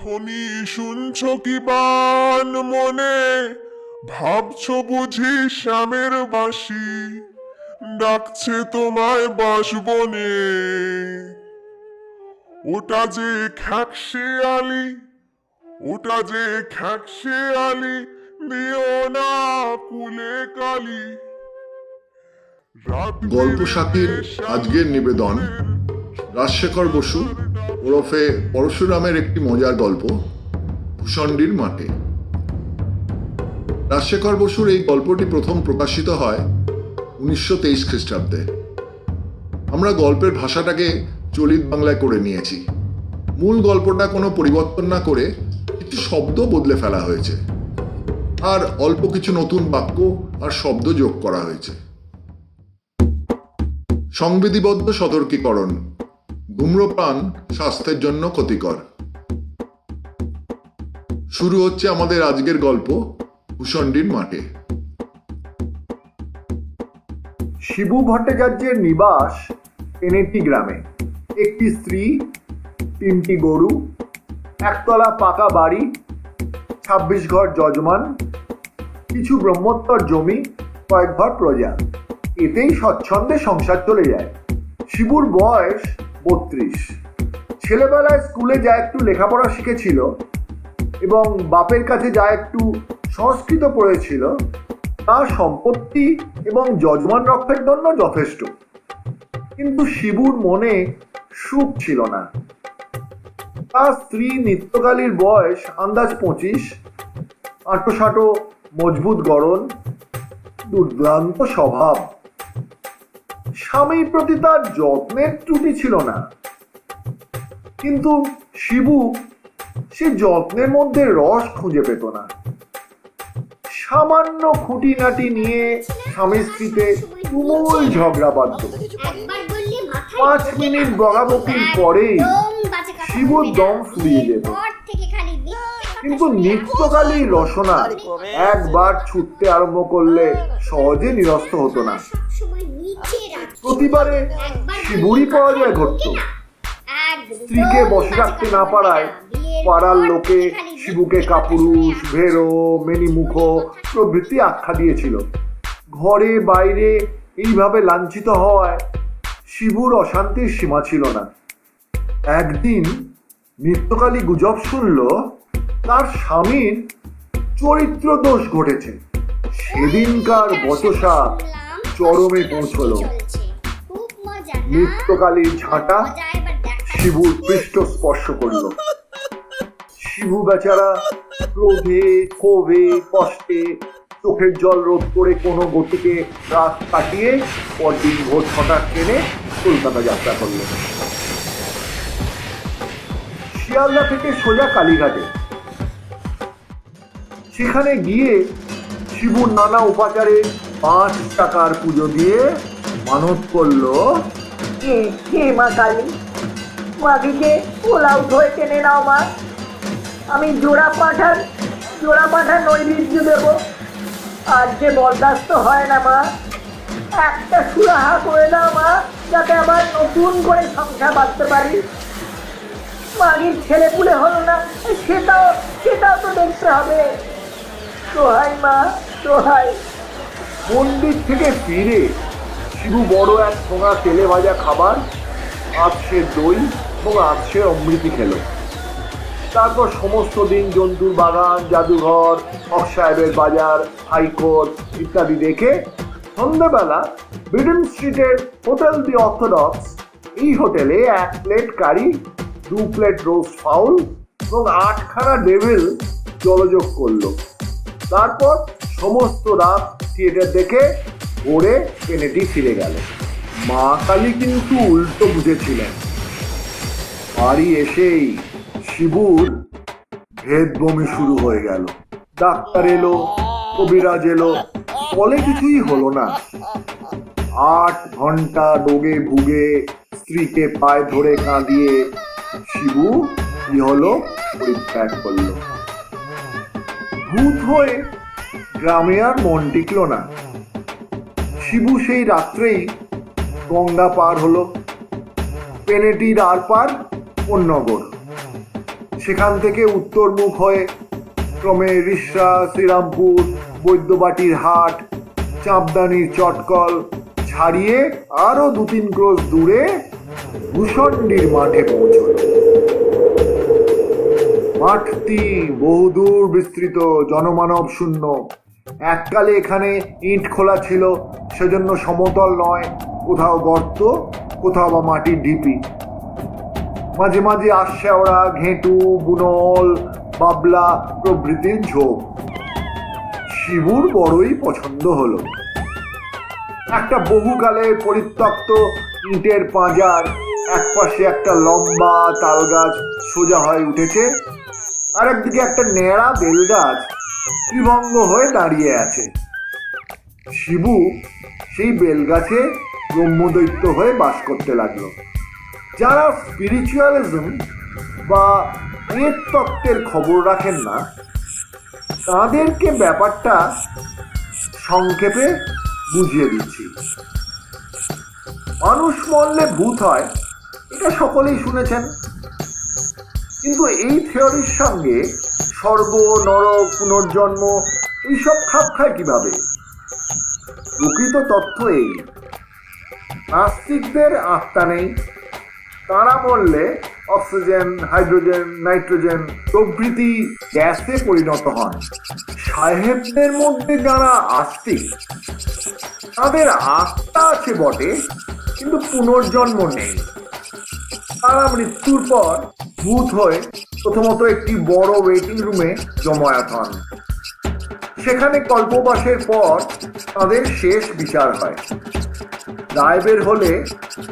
এখনই শুনছো কি বান মনে, ভাবছো বুঝি শ্যামের বাঁশি ডাকছে তোমায় বাঁশবনে। ওটা যে খ্যাকশিয়ালি, ওটা যে খ্যাকশিয়ালি, দিও না কুলে কালি। গল্প সাথীর আজকের নিবেদন রাজশেখর বসু ওরফে পরশুরামের একটি মজার গল্প ভূষণ্ডির মাঠে। রাজশেখর বসুর এই গল্পটি প্রথম প্রকাশিত হয় 1923 খ্রিস্টাব্দে। আমরা গল্পের ভাষাটাকে চলিত বাংলায় করে নিয়েছি। মূল গল্পটা কোনো পরিবর্তন না করে কিছু শব্দ বদলে ফেলা হয়েছে, আর অল্প কিছু নতুন বাক্য আর শব্দ যোগ করা হয়েছে। সংবিধিবদ্ধ সতর্কীকরণ: ধূম্রপান স্বাস্থ্যের জন্য ক্ষতিকর। শুরু হচ্ছে আমাদের আজকের গল্প ভূষণ্ডির মাঠে। শিবু ভট্টাচার্যের নিবাস এনেটি গ্রামে। একটি স্ত্রী, 3টি গরু, একতলা পাকা বাড়ি, 26 ঘর যজমান, কিছু ব্রহ্মোত্তর জমি, কয়েক ঘর প্রজা। এতেই স্বচ্ছন্দে সংসার চলে যায়। শিবুর বয়স 32। ছেলেবেলায় স্কুলে যা একটু লেখাপড়া শিখেছিল এবং বাপের কাছে যা একটু সংস্কৃত পড়েছিল তার সম্পত্তি এবং যজমান রক্ষের জন্য যথেষ্ট। কিন্তু শিবুর মনে সুখ ছিল না। তার স্ত্রী নিত্যকালীর বয়স আন্দাজ 25, আঁটো মজবুত গড়ন, দুর্দান্ত স্বভাব। স্বামীর প্রতি তার যত্নের ত্রুটি ছিল না, কিন্তু শিবু সে যত্নের মধ্যে রস খুঁজে পেত না। সামান্য খুঁটিনাটি নিয়ে স্বামী স্ত্রীতে তুমুল ঝগড়া বাঁধত। 5 মিনিট বকাবকির পরেই শিবুর দম ফুরিয়ে যেত। কিন্তু নিত্যকালী রসনা একবার ছুটতে আরম্ভ করলে সহজে নিরস্ত হতো না। প্রতিবারে শিবুরই পরাজয় ঘটত। স্ত্রীকে বসে রাখতে না পারায় পাড়ার লোকে শিবুকে কাপুরুষ, ভেরো, মেনিমুখ প্রভৃতি আখ্যা দিয়েছিল। ঘরে বাইরে এইভাবে লাঞ্ছিত হওয়ায় শিবুর অশান্তির সীমা ছিল না। একদিন নিত্যকালী গুজব শুনল তার স্বামীর চরিত্র দোষ ঘটেছে। সেদিনকার বচসা চরমে পৌঁছল। নিত্যকালীর ঝাঁটা শিবুর পৃষ্ঠ স্পর্শ করল। শিবু বেচারা ক্রোধে, ক্ষোভে, কষ্টে চোখের জল রোধ করে কোনো গতিকে রাত কাটিয়ে পরদিন ভোর 6টার ট্রেনে কলকাতা যাত্রা করল। শিয়ালদা থেকে সোজা কালীঘাটে। সেখানে গিয়ে শিবুর নানা উপাচারে 5 টাকার পুজো দিয়ে মানত করল, হে মা কালী, মাগিকে পোলাও ধরে টেনে নাও মা। আমি জোড়া পাঁঠার নৈবেদ্য দেব। আর যে বরদাস্ত হয় না মা, একটা সুরাহা করে দাও মা, যাতে আবার নতুন করে সংসার বাঁধতে পারি। মাগির ছেলে পুলে হলো না, সেটাও তো দেখতে হবে। সোহাই মা, সোহাই। মন্দির থেকে ফিরে শিবু বড় এক ঠোঙা তেলে ভাজা খাবার, আতসের দই এবং আতসের অমৃতি খেল। তারপর সমস্ত দিন জন্তুর বাগান, জাদুঘর, হক সাহেবের বাজার, হাইকোর্ট ইত্যাদি দেখে সন্ধ্যাবেলা বিডন স্ট্রিটের হোটেল দি অর্থোডক্স, এই হোটেলে 1 প্লেট কারি, 2 প্লেট রোস্ট ফাউল এবং 8খানা ডেভিল জলযোগ করল। তারপর সমস্ত রাত থিয়েটার দেখে ভোরে কেনেডি ফিরে গেল। মা কালী কিন্তু উল্টো বুঝেছিলেন। বাড়ি এসেই শিবুর ভেদ বমি শুরু হয়ে গেল। ডাক্তার এলো, কবিরাজ এলো, ফলে কিছুই হলো না। 8 ঘন্টা রোগে ভুগে স্ত্রীকে পায়ে ধরে কাঁদিয়ে শিবু কি হলো পরিত্যাগ করল। ভূত হয়ে গ্রামে আর মন টিকল না। শিবু সেই রাত্রেই গঙ্গা পার হলো। পেনেটির আর পার কোন্নগর। সেখান থেকে উত্তরমুখ হয়ে ক্রমে রিষড়া, শ্রীরামপুর, বৈদ্যবাটির হাট, চাঁপদানির চটকল ছাড়িয়ে আরো 2-3 ক্রোশ দূরে ভূষণ্ডির মাঠে পৌঁছল। মাঠটি বহুদূর বিস্তৃত, জনমানব শূন্য। এককালে এখানে ইট খোলা ছিল, সেজন্য সমতল নয়, কোথাও গর্ত, কোথাও বা মাটির ঢিপি। মাঝে মাঝে আশাওড়া, ঘেঁটু, বুনল, বাবলা প্রভৃতির ঝোপ। শিবুর বড়ই পছন্দ হলো। একটা বহুকালে পরিত্যক্ত ইটের পাঁজার একপাশে একটা লম্বা তাল গাছ সোজা হয়ে উঠেছে, আর একদিকে একটা ন্যাড়া বেল গাছ ত্রিভঙ্গ হয়ে দাঁড়িয়ে আছে। শিবু সেই বেল গাছে ব্রহ্মদৈত্য হয়ে বাস করতে লাগলো। যারা স্পিরিচুয়ালিজম বা প্রেত তত্ত্বের খবর রাখেন না, তাদেরকে ব্যাপারটা সংক্ষেপে বুঝিয়ে দিচ্ছি। মানুষ মরলে ভূত হয়, এটা সকলেই শুনেছেন, কিন্তু এই থিওরির সঙ্গে স্বর্গ, নরক, পুনর্জন্ম এইসব খাপ খায় কিভাবে? প্রকৃত তথ্য এই, নাস্তিকদের আত্মা নেই, তারা মরলে অক্সিজেন, হাইড্রোজেন, নাইট্রোজেন প্রভৃতি গ্যাসে পরিণত হন। সাহেবদের মধ্যে যারা আস্তিক, তাদের আত্মা আছে বটে, কিন্তু পুনর্জন্ম নেই। তারা মৃত্যুর পর ভূত হয়ে প্রথমত একটি বড় ওয়েটিং রুমে জমায়েত হন। সেখানে কল্পবাসের পর তাদের শেষ বিচার হয়। রায় বের হলে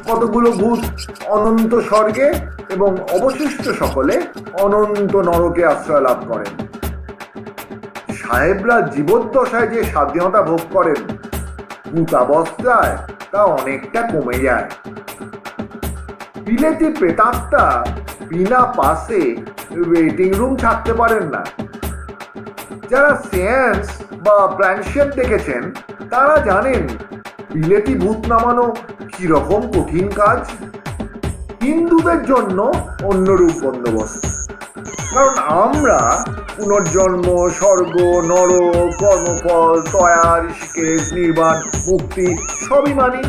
কতগুলো ভূত অনন্ত স্বর্গে এবং অবশিষ্ট সকলে অনন্ত নরকে আশ্রয় লাভ করেন। সাহেবরা জীবদ্দশায় যে স্বাধীনতা ভোগ করেন, ভূতাবস্থায় তা অনেকটা কমে যায়। বিলেতি প্রেতাত্মা বিনা পাসে ওয়েটিং রুম ছাড়তে পারেন না। যারা সিয়েন্স বা প্ল্যানশিয়েট দেখেছেন, তারা জানেন বিলেতি ভূত নামানো কিরকম কঠিন কাজ। হিন্দুদের জন্য অন্যরূপ বন্দোবস্ত, কারণ আমরা পুনর্জন্ম, স্বর্গ, নরক, কর্মফল, তয়া, ঋষিকেশ, নির্বাণ, মুক্তি সবই মানি।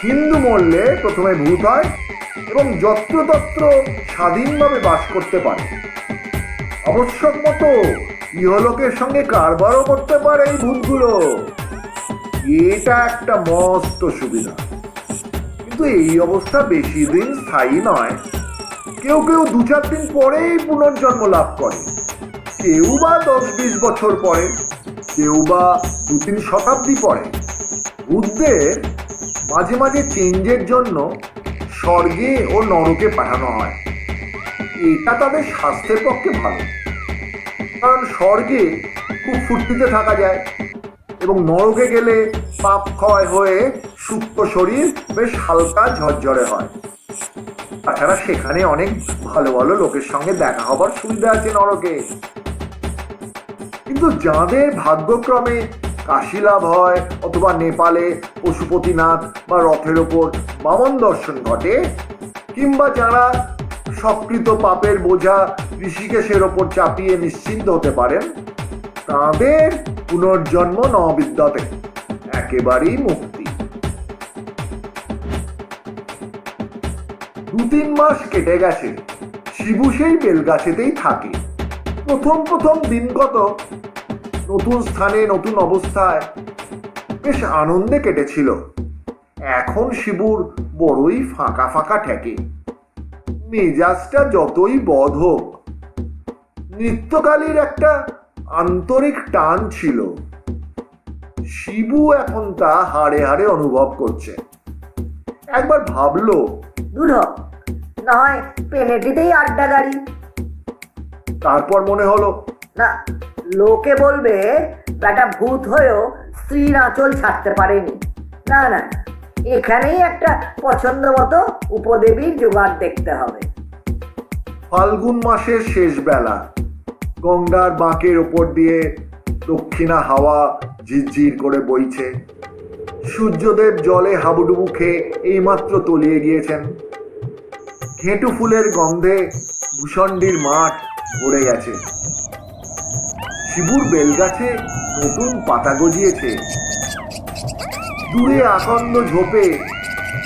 হিন্দু মরলে প্রথমে ভূত হয় এবং যত্রতত্র স্বাধীনভাবে বাস করতে পারে। আবশ্যক মতো ইহলোকের সঙ্গে কারবারও করতে পারে এই ভূতগুলো। এটা একটা মস্ত সুবিধা, কিন্তু এই অবস্থা বেশি দিন স্থায়ী নয়। কেউ কেউ 2-4 দিন পরেই পুনর্জন্ম লাভ করে, কেউ বা 10-20 বছর পরে, কেউ বা 2-3 শতাব্দী পরে। ভূতদের মাঝে মাঝে চেঞ্জের জন্য স্বর্গে ও নরকে পাঠানো হয়। এটা তাদের স্বাস্থ্যের পক্ষে ভালো, কারণ স্বর্গে খুব ফুর্তিতে থাকা যায় এবং নরকে গেলে পাপ ক্ষয় হয়ে সুপ্ত শরীর বেশ হালকা ঝরঝরে হয়। তাছাড়া সেখানে অনেক ভালো ভালো লোকের সঙ্গে দেখা হবার সুবিধা আছে নরকে। কিন্তু যাদের ভাগ্যক্রমে কাশী লাভ হয় অথবা নেপালে পশুপতিনাথ বা রথের ওপর বামন দর্শন ঘটে, কিংবা যারা সকৃত পাপের বোঝা ঋষিকেশের ওপর চাপিয়ে নিশ্চিন্ত হতে পারেন, তাদের পুনর্জন্ম নবিদ্যতে, একেবারেই মুক্তি। 2-3 মাস কেটে গেছে, শিবু সেই বেলগাছেতেই থাকে। প্রথম দিন কত নতুন স্থানে, নতুন অবস্থায় বেশ আনন্দে কেটেছিল। এখন শিবুর বড়ই ফাঁকা ফাঁকা ঠেকে। মেজাজটা যতই বধ হোক, নৃত্যকালীর একটা আন্তরিক টান ছিল। শিবু এখন তা হাড়ে হাড়ে অনুভব করছে। একবার ভাবলো, দূর হ, না হয় পেনেটিতেই আড্ডা গাড়ি। তারপর মনে হলো, না, লোকে বলবে বেটা ভূত হয়েও স্ত্রীর আঁচল ছাড়তে পারেনি। না না, এখানেই একটা পছন্দ মতো উপদেবীর জোগাড় দেখতে হবে। ফাল্গুন মাসের শেষ বেলা, গঙ্গার বাঁকের ওপর দিয়ে দক্ষিণা হাওয়া ঝিরঝির করে বইছে। সূর্যদেব জলে হাবুডুবু খেয়ে এইমাত্র তলিয়ে গিয়েছেন। ঘেঁটু ফুলের গন্ধে ভূষণ্ডির মাঠ ভরে গেছে। শিবুর বেলগাছে নতুন পাতা গজিয়েছে। দূরে আকন্দ ঝোপে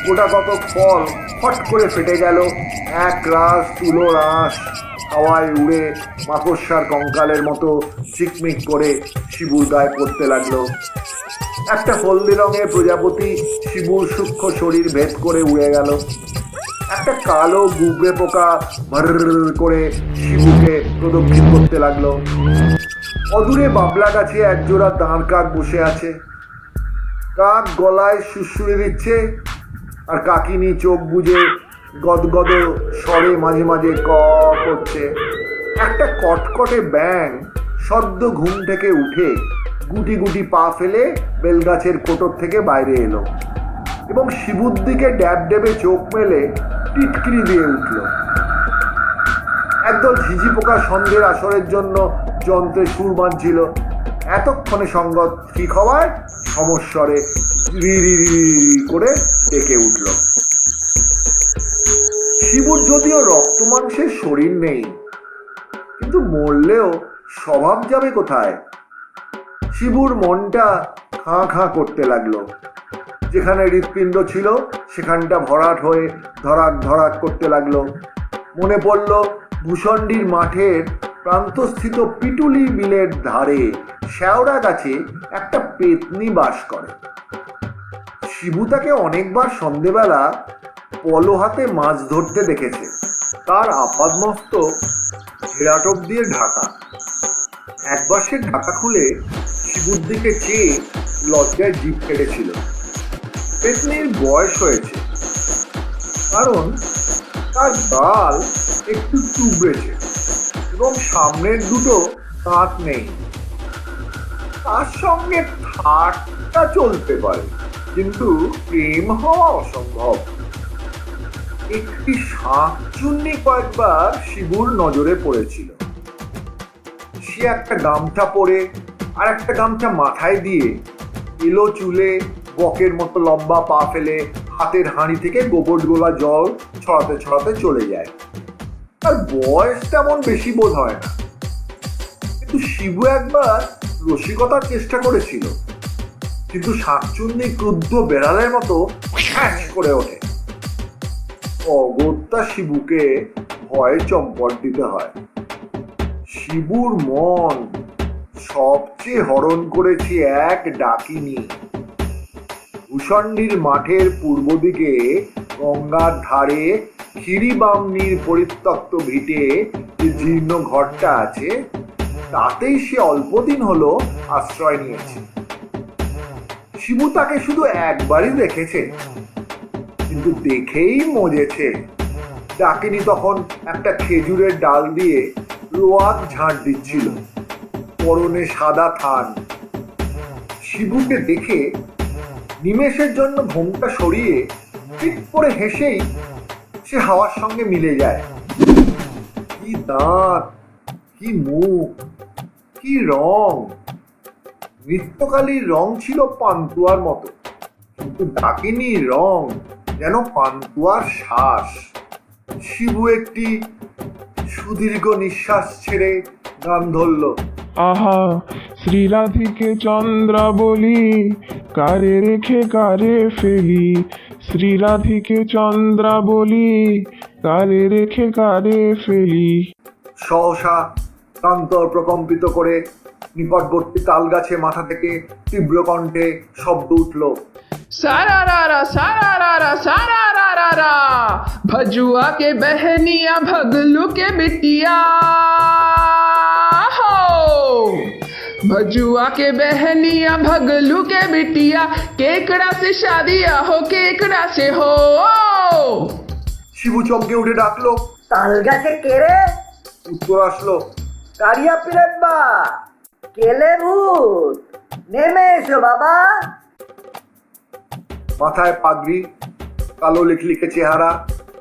গোটা কত ফল ফট করে ফেটে গেল। এক রাস তুলো রাস হাওয়ায় উড়ে মাকড়সার কঙ্কালের মতো চিকমিক করে শিবুর গায়ে পড়তে লাগলো। একটা হলদে রঙের প্রজাপতি শিবুর সূক্ষ্ম শরীর ভেদ করে উড়ে গেল। একটা কালো গুবরে পোকা ভর করে শিবুকে প্রদক্ষিণ করতে লাগলো। অদূরে বাবলা গাছে একজোড়া দাঁড় কাক বসে আছে। কাক গলায় সুরসুরে দিচ্ছে, আর কাকিনী চোখ বুজে গদগদ স্বরে মাঝে মাঝে ক করছে। একটা কটকটে ব্যাঙ সদ্য ঘুম থেকে উঠে গুটি গুটি পা ফেলে বেলগাছের কোটর থেকে বাইরে এলো এবং শিবুর দিকে ড্যাব ডেবে চোখ মেলে টিটকিরি দিয়ে উঠল। একদল ঝিঝি পোকা সন্ধ্যের আসরের জন্য যন্ত্রে সুর বাঁধছিল। এতক্ষণে সঙ্গত ঠিক হওয়ায় সমস্বরে রি রি রি করে ডেকে উঠল। শিবুর যদিও রক্ত মাংসের শরীর নেই, কিন্তু মরলেও স্বভাব যাবে কোথায়? শিবুর মনটা খাঁ খাঁ করতে লাগলো। যেখানে হৃৎপিণ্ড ছিল সেখানটা ভরাট হয়ে ধরাক ধরাক করতে লাগলো। মনে পড়ল ভূষণ্ডির মাঠের প্রান্তস্থিত পিটুলি বিলের ধারে শ্যাওড়া গাছে একটা পেতনি বাস করে। শিবু তাকে অনেকবার সন্ধেবেলা পলো হাতে মাছ ধরতে দেখেছে। তার আপাদমস্তক ঘেরাটোপ দিয়ে ঢাকা। একবার সে ঢাকা খুলে শিবুর দিকে চেয়ে লজ্জায় জিভ কেটেছিল। পেতনির বয়স হয়েছে, কারণ তার গাল একটু চুবড়েছে এবং সামনের দুটো দাঁত নেই। তার সঙ্গে ঠাট্টা চলতে পারে, কিন্তু প্রেম হওয়া অসম্ভব। একটি শাঁকচুন্নি কয়েকবার শিবুর নজরে পড়েছিল। সে একটা গামছা পরে আর একটা গামছা মাথায় দিয়ে এলো চুলে বকের মতো লম্বা পা ফেলে হাতের হাঁড়ি থেকে গোবর গোলা জল ছড়াতে ছড়াতে চলে যায়। তার বয়স তেমন বেশি বোধ হয় না, কিন্তু শিবু একবার রসিকতার চেষ্টা করেছিল, কিন্তু শাঁকচুন্নি ক্রুদ্ধ বেড়ালের মতো হ্যাঁচ করে ওঠে। অগত্যা শিবুকে ভয়ে চম্পট দিতে হয়। শিবুর মন সবচেয়ে হরণ করেছে এক ডাকিনী। ভূষণ্ডির মাঠের পূর্ব দিকে গঙ্গার ধারে ক্ষীরিবামনির পরিত্যক্ত ভিটে যে জীর্ণ ঘরটা আছে, তাতেই সে অল্পদিন হলো আশ্রয় নিয়েছে। শিবু তাকে শুধু একবারই দেখেছে, কিন্তু দেখেই মজেছে। ডাকিনী তখন একটা খেজুরের ডাল দিয়ে রোয়াক ঝাঁট দিচ্ছিল, পরনে সাদা থান। শিবুকে দেখে নিমেষের জন্য ঘোমটা সরিয়ে পিট করে হেসেই সে হাওয়ার সঙ্গে মিলে যায়। কি দাঁত, কি মুখ, কি রং! নৃত্যকালীর রং ছিল পান্তুয়ার মতো, কিন্তু ডাকিনীর রং যেন পান্তুয়ার শ্বাস। শিবু একটি সুদীর্ঘ নিঃশ্বাস ছেড়ে গান ধরল। আহা শ্রীরাধিকে চন্দ্রাবলি, কারে রেখে কারে ফেলি। শ্রীরাধিকে চন্দ্রাবলি, কারে রেখে কারে ফেলি। সহসা প্রান্তর প্রকম্পিত করে নিকটবর্তী তাল গাছে মাথা থেকে তীব্র কণ্ঠে শব্দ উঠল। सारारारा सारारारा सारारारा, भजुआ के बहनिया भगलू के बिटिया हो। भजुआ के बहनिया भगलू के बिटिया, केकड़ा से शादिया हो, केकड़ा से हो। শিবু চমকে উঠে ডাকলো। তাল গাছে কেড়ে উত্তর আসলো, কারিয়া পিরেন বা কেলে ভূত, নেমে এসো বাবা। মাথায় পাগড়ি, কালো লিখলিখে চেহারা,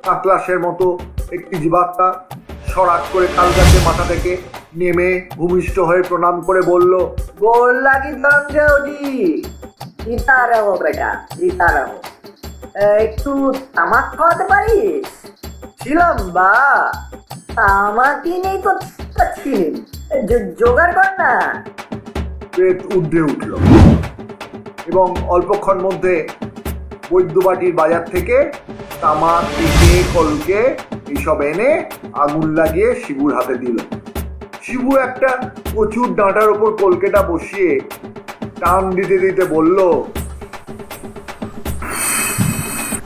কাকলাসের মতো একটি জীবাত্মা সরাক করে তাল গাছে মাথা থেকে নেমে ভূমিষ্ঠ হয়ে প্রণাম করে বলল, গোল লাগি ধনঞ্জয়জি, জিতা রহো বেটা, জিতা রহো। একটু তামাক খাওয়াতে পারিস? ছিলাম বা আমাকে নেই তো ছিলেন, জোগাড় কর না। প্রেত ঊর্ধ্বে উঠল এবং অল্পক্ষণ মধ্যে বৈদ্যবাটির বাজার থেকে তামা, পিঠে, কলকে এইসব এনে আগুন লাগিয়ে শিবুর হাতে দিল। শিবু একটা প্রচুর ডাঁটার ওপর কলকেটা বসিয়ে টান দিতে দিতে বলল,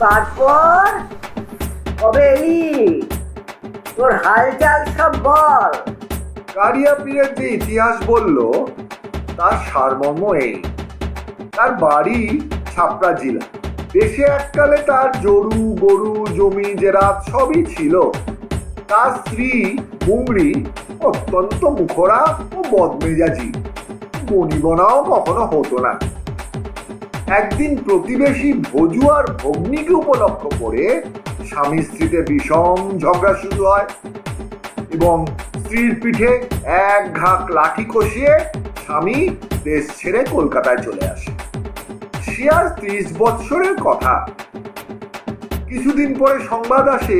তারপর কবে এলি, তোর হালচাল সব বল। কারিয়া পীরের যে ইতিহাস বলল তার সারমর্ম এই। তার বাড়ি ছাপড়া জেলা। দেশে এককালে তার জরু, গরু, জমি, জেরাত সবই ছিল। তার স্ত্রী মুংরি অত্যন্ত মুখরা ও বদমেজাজি, বনিবনাও কখনো হতো না। একদিন প্রতিবেশী ভজু আর ভগ্নিকে উপলক্ষ করে স্বামী স্ত্রীতে বিষম ঝগড়া শুরু হয় এবং স্ত্রীর পিঠে এক ঘাক লাঠি কষিয়ে স্বামী দেশ ছেড়ে কলকাতায় চলে আসে। সে আর 30 বৎসরের কথা। কিছুদিন পরে সংবাদ আসে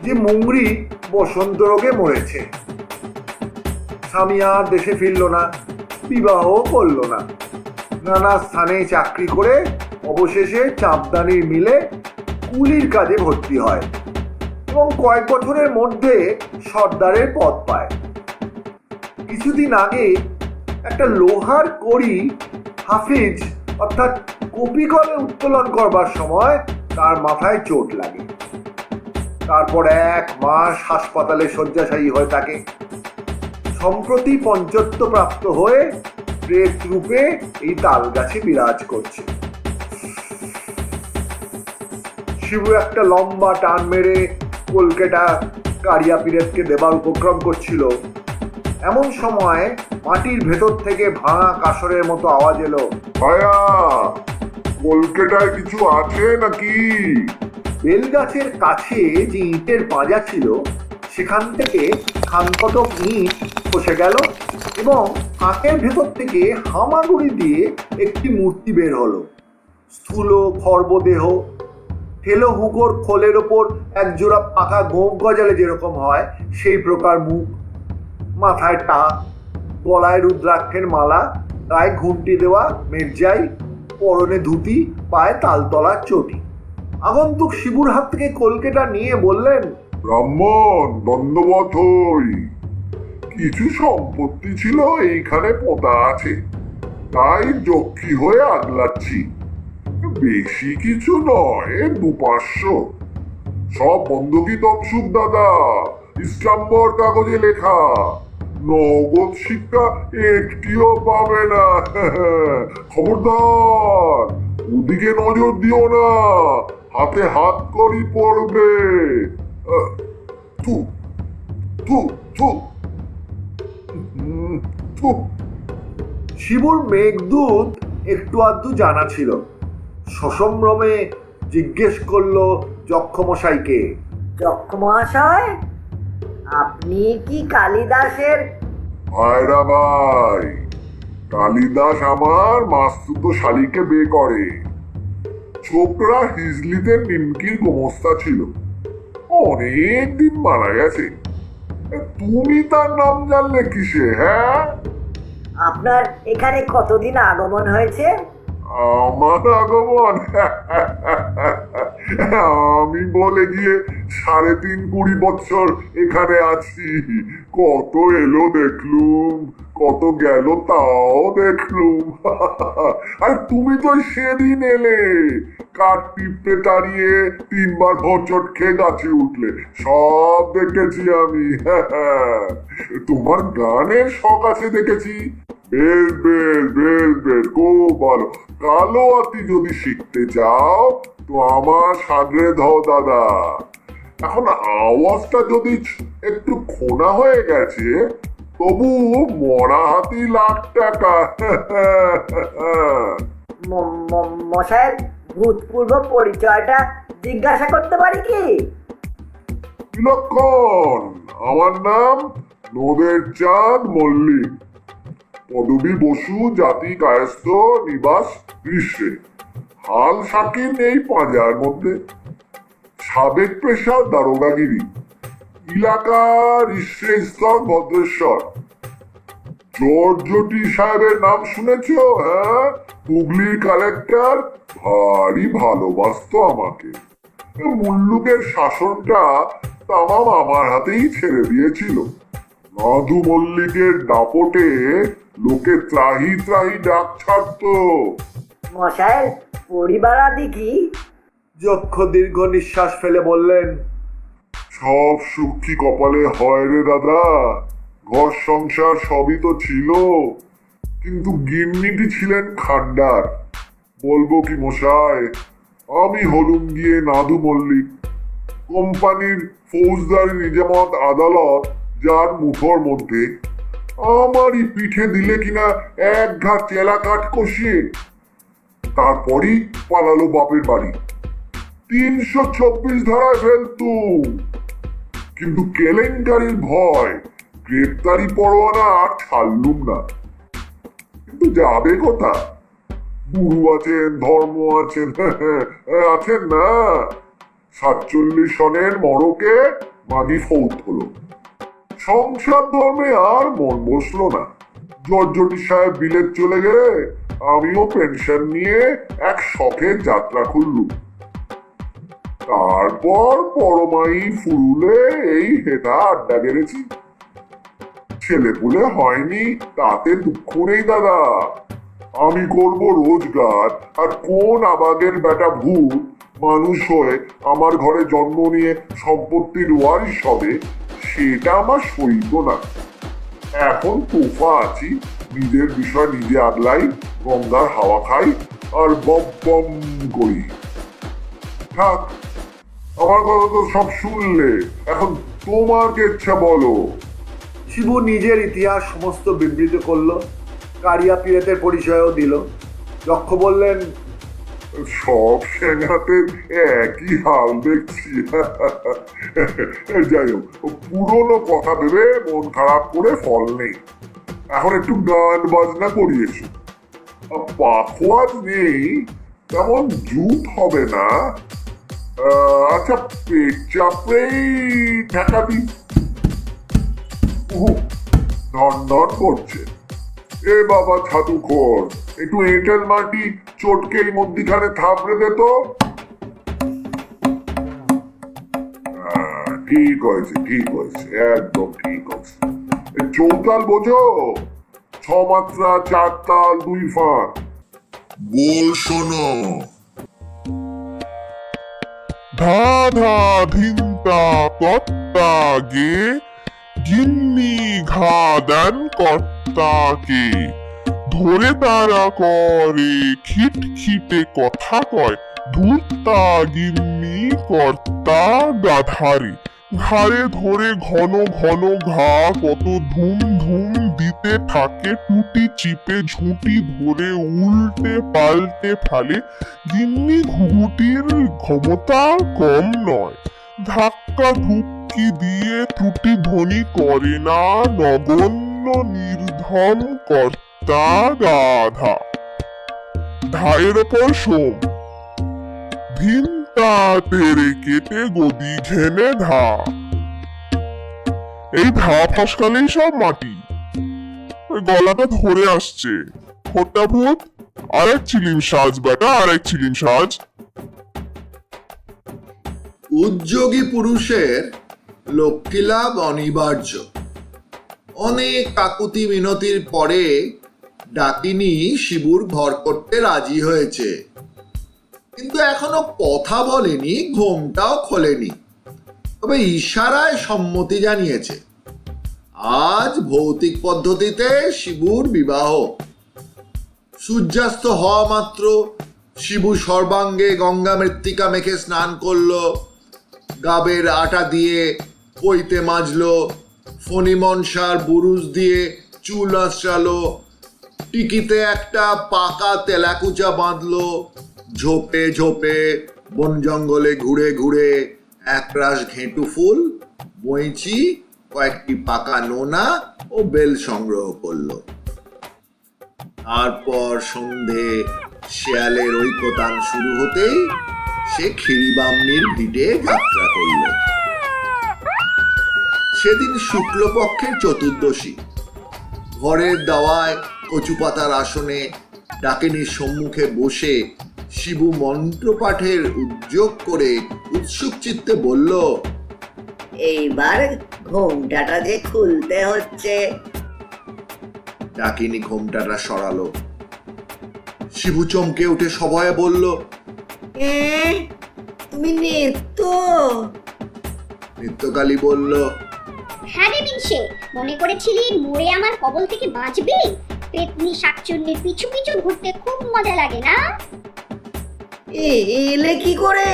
যে মুংরি বসন্ত রোগে মরেছে। স্বামী আর দেশে ফিরল না, বিবাহ করল না। নানা স্থানে চাকরি করে অবশেষে চাপদানির মিলে কুলির কাজে ভর্তি হয় এবং কয়েক বছরের মধ্যে সর্দারের পদ পায়। কিছুদিন আগে একটা লোহার কড়ি হাফিজ অর্থাৎ কপিকলে উত্তোলন করবার সময় তার মাথায় চোট লাগে। তারপর 1 মাস হাসপাতালে শয্যাশায়ী হয়ে থাকে। সম্প্রতি পঞ্চত্ব প্রাপ্ত হয়ে প্রেত রূপে এই তাল গাছে বিরাজ করছে। শিবু একটা লম্বা টান মেরে কলকেটা কারিয়া পীরেতকে দেবার উপক্রম করছিল। এমন সময় মাটির ভেতর থেকে ভাঙা কাসরের মতো আওয়াজ এলো, ভায়া, কলকাতায় কিছু আছে নাকি? বেলগাছের কাছে যে ইটের পাঁজা ছিল সেখান থেকে খানকতক ইট খসে গেল এবং ফাঁকের ভেতর থেকে হামাগুড়ি দিয়ে একটি মূর্তি বের হলো। স্থূল খর্বদেহ, ঠেলো হুঁকোর খোলের ওপর একজোড়া পাকা গোঁফ গজালে যেরকম হয় সেই প্রকার মুখ, মাথায় টাক, গলায় রুদ্রাক্ষের মালা, গায়ে ঘুমটি দেওয়া মেরজাই, পরনে ধুতি, পায়ে তালতলার চটি। আগন্তুক শিবুর হাত থেকে কলকেটা নিয়ে বললেন, ব্রাহ্মণ দণ্ডবত হই। কিছু সম্পত্তি ছিল এইখানে পোতা আছে, তাই যক্ষী হয়ে আগলাচ্ছি। বেশি কিছু নয়, 200-500। সব বন্ধকি তমসুক দাদা, ইসলাম্বর কাগজে লেখা। নগদ শিক্ষা একটিও পাবে না। খবরদার, ওদিকে নজর দিও না, হাতে হাত করি পড়বে। থু থু থু থু। শিবুর মেঘদূত একটু আধটু জানা ছিল। সসম্ভ্রমে জিজ্ঞেস করলো যক্ষমশাইকে, যক্ষ মহাশয়, আপনি কি কালিদাসের? ভাইরা ভাই, কালিদাস আমার মাস্তুতো শালিকে বিয়ে করে। ছোকরা হিজলিতে নিমকির গোমস্তা ছিল, অনেক দিন মারা গেছে। তুমি তার নাম জানলে কিসে? হ্যাঁ, আপনার এখানে কতদিন আগমন হয়েছে? আমার আগমন? আমি বলে গিয়ে 3.5-20 বছর এখানে আছি। কত এলো দেখলুম, কত গেল তাও দেখলুম। আর তুমি তো সেদিন এলে, কাঠ পিঁপড়ে তাড়িয়ে 3 বার হোঁচট খেয়ে গাছে উঠলে, সব দেখেছি আমি। তোমার গানের শখ আছে দেখেছি। বেশ বেশ বেশ বেশ, খুব ভালো। কালো আতি যদি শিখতে চাও তো আমার সাগরে দাও দাদা। এখন আওয়াজটা যদি একটু খোনা হয়ে গেছে, তবু মরা হাতি $1,00,000। মশাইয়ের ভূতপূর্ব পরিচয়টা জিজ্ঞাসা করতে পারি কি? বিলক্ষণ, আমার নাম নদের চাঁদ মল্লিক, পদবী বসু, জাতি কায়স্থ, নিবাস গ্রীষ্মে। হাল সাকিন এই পাঁজার মধ্যে। সাবেক পেশা দারোগাগিরি। এলাকার ঈশ্বর ভদ্রেশ্বর। জর্জটি সাহেবের নাম শুনেছো? হ্যাঁ, হুগলির কালেক্টর ভারী ভালোবাসতো আমাকে। মুল্লুকের শাসনটা তামাম আমার হাতেই ছেড়ে দিয়েছিল। মধু মল্লিকের দাপটে লোকে ত্রাহি ত্রাহি ডাক ছাড়তো। মশাই পরিবার আদি কি? যক্ষ দীর্ঘ নিঃশ্বাস ফেলে বললেন, সব সুখ কি কপালে হয় রে দাদা? ঘর সংসার সবই তো ছিল, কিন্তু গিন্নিটি ছিলেন খান্ডার। বলবো কি মশাই, আমি হলুম গিয়ে নাদু মল্লিক। কোম্পানির ফৌজদারি নিজামত আদালত যার মুঠোর মধ্যে, আমারই পিঠে দিলে কিনা এক ঘা চেলা কাঠ কষিয়ে। তারপরই পালালো বাপের বাড়ি। 324 ধারায় ফেলতুম, কিন্তু কেলেঙ্কারির ভয় গ্রেপ্তারি পরোয়ানা আর ছাড়লুম না। কিন্তু যাবে কথা, গুরু আছেন, ধর্ম আছেন, আছেন না। 47 সনের মরকে মাগি ফৌত হলো। সংসার ধর্মে আর মন বসলো না। জর্জটি সাহেব বিলেত চলে গেলে আমিও পেনশন নিয়ে এক শখের যাত্রা খুললুম। তারপর পরমাই ফুরুলে এই হেতা আড্ডা গেড়েছি। ছেলেপুলে হয়নি তাতে দুঃখ নেই দাদা। আমি করব রোজগার, আর কোন আবাগের বেটা ভূত মানুষ হয়ে আমার ঘরে জন্ম নিয়ে সম্পত্তির ওয়ারিশ হবে, সেটা আমার সইত না। এখন তোফা আছি, নিজের বিষয় নিজে আগলাই, গঙ্গার হাওয়া খাই আর বম বম করি। থাক, আমার কথা তো সব শুনলে, এখন তোমার ইচ্ছা বলো। শিবু নিজের ইতিহাস সমস্ত বিবৃত করলো, কারিয়া পিরেতের পরিচয়ও দিল। যক্ষ বললেন, সব সেনাতের একই হাল দেখছি। যাই হোক, পুরনো কথা ভেবে মন খারাপ করে ফল নেই। এখন একটু গান বাজনা করিয়েছো। পাখোয়াজ নেই, তেমন জুত হবে না। আচ্ছা, পেট চাপড়েই ঠেকা দিই। ধন ধন করছে। এ বাবা ছাতুখোর, একটু এঁটেল মাটি চটকে এই মধ্যিখানে থাপড়ে দে তো। ঠিক হয়েছে, ঠিক হয়েছে, একদম ঠিক হয়েছে। চৌতাল বোঝো? 6 মাত্রা 4 তাল 2 ফাঁক। বল শোনো। ধা ধা ধিন্তা কর্তা গে, গিন্নি ঘা দেন কর্তাকে। ধরে তারা করে খিটখিটে কথা কয়, ধূর্তা গিন্নি কর্তা গাধারে। ঘাড়ে ধরে ঘন ঘন ঘা কত ধুম ধুম দিতে থাকে, টুটি চিপে ঝুঁটি ধরে উল্টে পাল্টে ফেলে। গিন্নি ঘুঘুটির ক্ষমতা কম নয়, ধাক্কা ধুক্কি দিয়ে ত্রুটি ধ্বনি করে না নগণ্য নির্ধন কর্তা গাধা। ধায়ের ওপর সোম, ভিন্তা তেরে কেটে গদি ঘেনে ধা। এই ধা ফাঁসকালেই সব মাটি। ওই গলাটা ধরে আসছে। ফোটা ভূত, আর এক চিলিম সাজ বেটা, আর এক চিলিম সাজ। উদ্যোগী পুরুষের লক্ষ্মীলাভ অনিবার্য। অনেক কাকুতি মিনতির পরে ডাকিনী শিবুর ঘর করতে রাজি হয়েছে, কিন্তু এখনো কথা বলেনি, ঘোমটাও খোলেনি, তবে ইশারায় সম্মতি জানিয়েছে। আজ ভৌতিক পদ্ধতিতে শিবুর বিবাহ। সূর্যাস্ত হওয়া মাত্র শিবু সর্বাঙ্গে গঙ্গা মৃত্তিকা মেখে স্নান করলো, গাবের আটা দিয়ে পইতে মাজলো, ফণিমনসার বুরুজ দিয়ে চুল আঁচড়ালো, টিকিতে একটা পাকা তেলাকুচা বাঁধলো, ঝোপে ঝোপে বন জঙ্গলে ঘুরে ঘুরে একরাশ ঘেঁটু ফুল, বইচি, কয়েকটি পাকা নোনা ও বেল সংগ্রহ করলো। তারপর সন্ধে শেয়ালের ঐকতান শুরু হতেই সে ক্ষীরিবামনির ভিটে যাত্রা করল। সেদিন শুক্লপক্ষের চতুর্দশী। ঘরের দাওয়ায় কচু পাতার আসনে ডাকিনীর সম্মুখে বসে শিবু মন্ত্রপাঠের উদ্যোগ করে উৎসুক চিত্তে বলল, এইবার ঘোমটাটা যে খুলতে হচ্ছে। ডাকিনী ঘোমটাটা সরালো। শিবু চমকে উঠে সভয়ে বলল, তুমি নৃত্য? নিত্যকালী বলল, হ্যাঁ রে বিনসে, মনে করেছিলি মরে আমার কবল থেকে বাঁচবি? পেতনি শাকচুন্নির পিছু পিছু ঘুরতে খুব মজা লাগে না? এলে কি করে?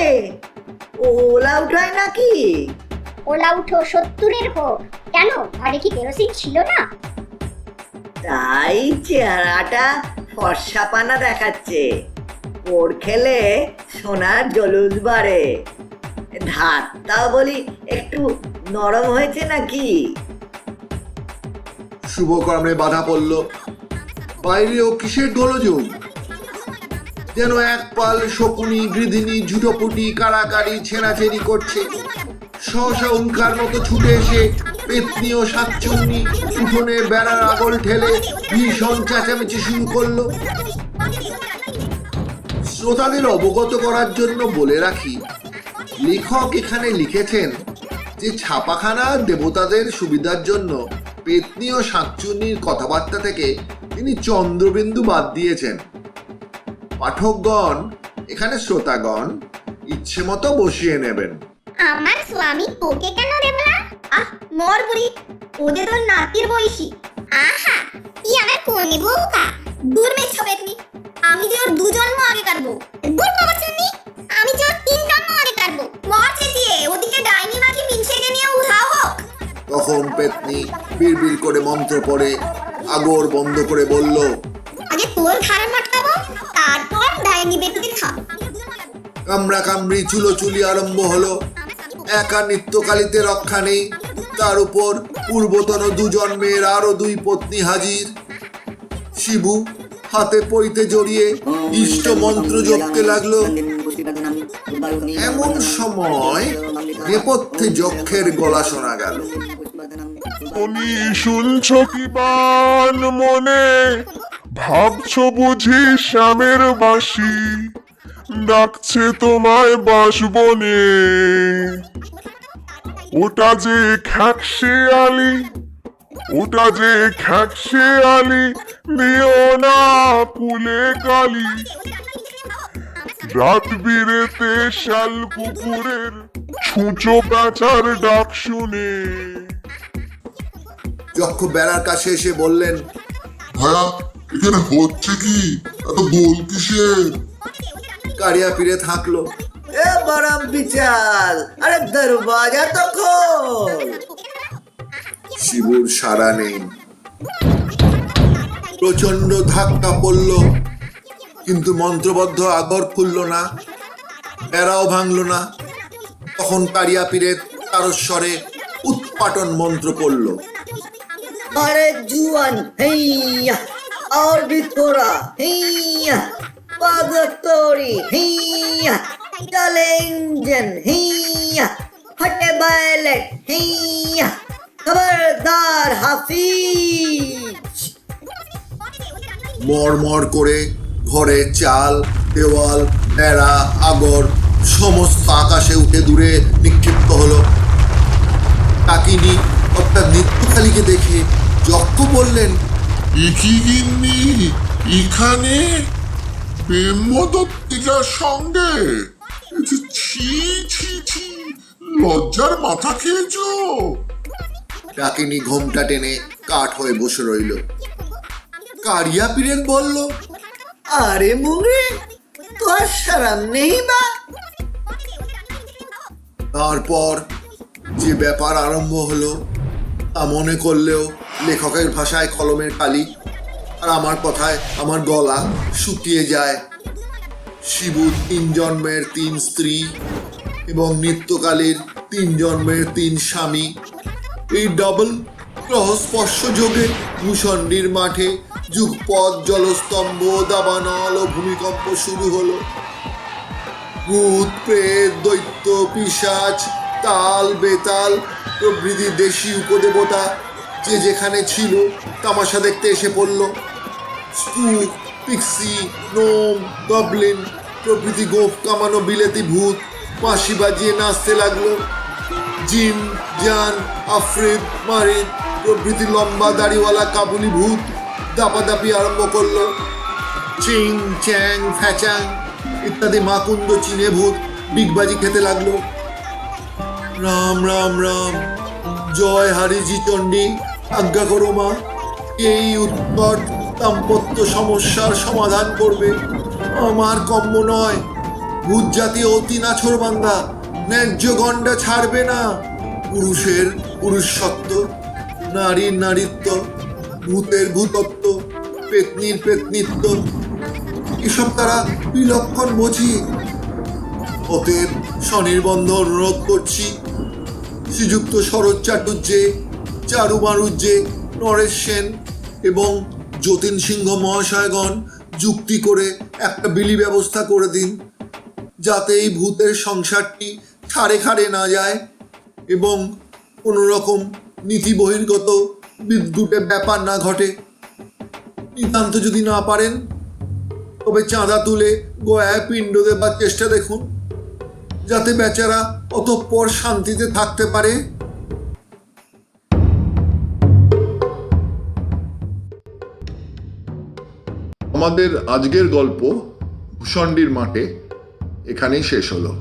ওলা উঠায় নাকি? ওলা উঠো 70-এর হোক, কেন ঘরে কি কেরোসিন ছিল না? তাই চেহারাটা ফর্সাপানা দেখাচ্ছে। ওর খেলে সোনার জলুস বাড়ে। ধাতটাও বলি একটু নরম হয়েছে নাকি? শুভকর্মে বাধা পড়ল। বাইরেও কিসের গোলযোগ? যেন এক পাল শকুনি গৃধিনী ঝুটোপুটি কাড়াকাড়ি ছেঁড়াছেড়ি করছে। সহসা উল্কার মতো ছুটে এসে পেতনি ও শাকচুন্নি উঠোনে বেড়ার আগল ঠেলে ভীষণ চেঁচামেচি শুরু করলো। শ্রোতাদের অবগত করার জন্য বলে রাখি, লেখক এখানে লিখেছেন যে ছাপাখানা দেবতাদের সুবিধার জন্য পেতনি ও শাকচুন্নির কথাবার্তা থেকে তিনি চন্দ্রবিন্দু বাদ দিয়েছেন। পাঠকগণ, এখানে শ্রোতাগণ ইচ্ছে মতো বসিয়ে নেবেন। আমার স্বামী তোকে কেন দেব না? মর বুড়ি, ওদের তোর নাতির বয়সী। আহা, ই আমার কোনে বউকা, দূর মে ছবেতনি। আমি যে ওর 2 জন্ম আগে কাটবো। দূর বাবা চুন্নি, আমি যে ওর 3 জন্ম আগে কাটবো। মর চেতিয়ে ওদিকে ডাইনি মাকে মিনসেকে নিয়ে উধাও হোক। তখন পেতনি বিড়বিড় করে মন্ত্র পড়ে আগর বন্ধ করে বলল, আগে তোর ঘাড়ে মাটকাবো, তারপর ডাইনি বেটিকে খাবো। কামড়া কামড়ি চুলোচুলি আরম্ভ হলো। একা নিত্যকালীতে রক্ষা নেই, তার উপর পূর্বতন 2 জন্মের আরো 2 পত্নী হাজির। শিবু হাতে পইতে জড়িয়ে ইষ্ট মন্ত্র জপতে লাগলো। এমন সময় নেপথ্যে যক্ষের গলা শোনা গেল। তুমি শুনছ কি বান মনে, ভাবছো বুঝি শ্যামের বাঁশি ডাকছে তোমায় বাঁশবনে। ওটা যে খ্যাকশে আলি, ওটা যে খ্যাকশে আলি, দিও না কুলে কালি। রাত বিরেতে শাল কুকুরের ছুঁচো প্যাঁচার ডাক শুনে। যক্ষ বেড়ার কাছে এসে বললেন, ভায়া, এখানে হচ্ছে কি? এত গোল কিসের? কারিয়া পিড়ে থাকলো। এ বরম বিচাল, আরে দরওয়াজা তো খোল। শিবুর সাড়া নেই। প্রচন্ড ধাক্কা পড়ল, কিন্তু মন্ত্রবদ্ধ আগর খুলল না, বেড়াও ভাঙল না। তখন কারিয়া পীরের তারস্বরে উৎপাটন মন্ত্র পড়ল। আরে জুয়ান হেইয়া, আর भी थोड़ा হেইয়া, পাগতরি হেইয়া, চলে ইঞ্জিন হেইয়া, ফটে বাইলেট হেইয়া, খবরদার হাফিজ। মরমর করে ঘরের চাল, দেওয়াল, বেড়া, আগর সমস্ত আকাশে উঠে দূরে নিক্ষিপ্ত হলো। কাকিনী অর্থাৎ নিত্যকালীকে দেখে যক্ষ বললেন, কি গিন্নি এখানে ব্রহ্মদত্তিকার সঙ্গে? ছি ছি ছি, লজ্জার মাথা খেয়েছো? ডাকিনী ঘোমটা টেনে কাঠ হয়ে বসে রইল। কারিয়া পীরেন বলল, আরে মুগরে, তোর শরম নেই বা? তারপর যে ব্যাপার আরম্ভ হলো তা মনে করলেও লেখকের ভাষায় কলমের কালি, আর আমার কথায় আমার গলা শুকিয়ে যায়। শিবু 3 জন্মের 3 স্ত্রী এবং নিত্যকালীর 3 জন্মের 3 স্বামী, এই ডাবল রহস্পর্শ যোগে ভূষণ্ডির মাঠে যুগপথ, জলস্তম্ভ, দাবানল ও ভূমিকম্প শুরু হলো। ভূত, প্রেত, দৈত্য, পিশাচ তাল বেতাল প্রভৃতি দেশি উপদেবতা যে যেখানে ছিল তামাশা দেখতে এসে পড়ল। স্পুক, পিক্সি, নোম, গবলিন প্রভৃতি গোঁফ কামানো বিলেতি ভূত বাঁশি বাজিয়ে নাচতে লাগলো। জিন, জান, আফরিদ, মারিদ প্রভৃতি লম্বা দাড়িওয়ালা কাবুলি ভূত দাপাদাপি আরম্ভ করলো। চিং, চ্যাং, ফ্যাচাং ইত্যাদি মাকুন্দ চীনে ভূত ডিগবাজি খেতে লাগলো। রাম রাম রাম, জয় হারিজি চণ্ডী, আজ্ঞা করো মা, এই উৎকট দাম্পত্য সমস্যার সমাধান করবে। আমার কম্য নয়, ভূত জাতীয় অতি নাছোড়বান্দা ন্যায্য গণ্ডা ছাড়বে না। পুরুষের পুরুষত্ব, নারীর নারীত্ব, ভূতের ভূতত্ব, পেতনির পেতনিত্ব এসব তারা বিলক্ষণ বোঝে। অতএব স্বনির্বন্ধ অনুরোধ করছি, শ্রীযুক্ত শরৎ চাটুর্যে, চারু মারুজ্যে, নরেশ সেন এবং যতীন সিংহ মহাশয়গণ যুক্তি করে একটা বিলি ব্যবস্থা করে দিন, যাতে এই ভূতের সংসারটি খাড়ে খাড়ে না যায় এবং কোনো রকম নীতি বহির্গত বিদ্যুটের ব্যাপার না ঘটে। নিতান্ত যদি না পারেন তবে চাঁদা তুলে গয়ায় পিণ্ড দেবার চেষ্টা দেখুন, যাতে বেচারা অতঃপর শান্তিতে থাকতে পারে। আমাদের আজকের গল্প ভূষণ্ডির মাঠে এখানেই শেষ হলো।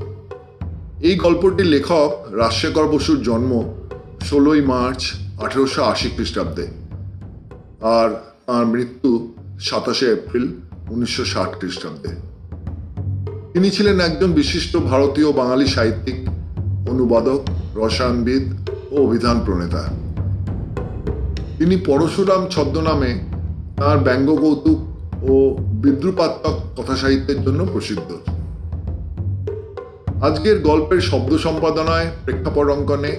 এই গল্পটির লেখক রাজশেখর বসুর জন্ম 16ই মার্চ 1880 খ্রিস্টাব্দে, আর তাঁর মৃত্যু 27শে এপ্রিল 1960 খ্রিস্টাব্দে। তিনি ছিলেন একজন বিশিষ্ট ভারতীয় বাঙালি সাহিত্যিক, অনুবাদক, রসায়নবিদ ও অভিধান প্রণেতা। তিনি পরশুরাম ছদ্মনামে তাঁর ব্যঙ্গ কৌতুক ও বিদ্রুপাত্মক কথাসাহিত্যের জন্য প্রসিদ্ধ। আজকের গল্পের শব্দ সম্পাদনায়, প্রেক্ষাপট অঙ্কনে,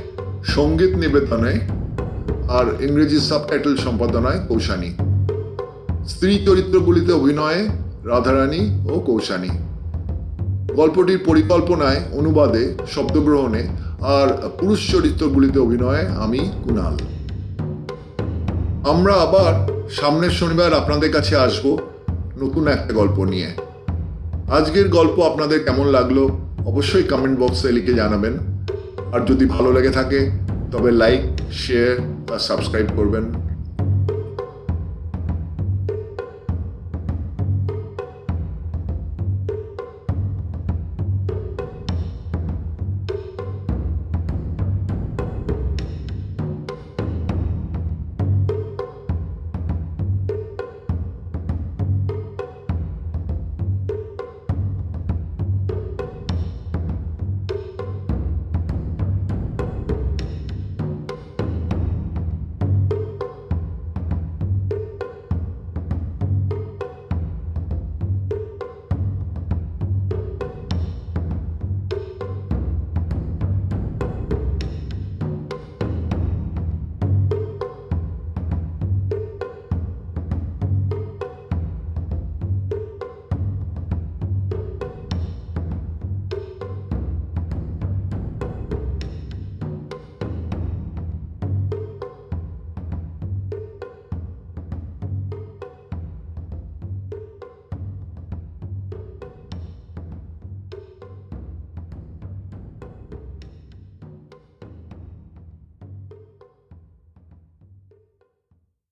সঙ্গীত নিবেদনে আর ইংরেজি সাবটাইটেল সম্পাদনায় কৌশানী। স্ত্রী চরিত্রগুলিতে অভিনয়ে রাধারানী ও কৌশানী। গল্পটির পরিকল্পনায়, অনুবাদে, শব্দগ্রহণে আর পুরুষ চরিত্রগুলিতে অভিনয়ে আমি কুণাল। আমরা আবার সামনের শনিবার আপনাদের কাছে আসব নতুন একটা গল্প নিয়ে। আজকের গল্প আপনাদের কেমন লাগলো অবশ্যই কমেন্ট বক্সে লিখে জানাবেন। আর যদি ভালো লেগে থাকে তবে লাইক, শেয়ার বা সাবস্ক্রাইব করবেন।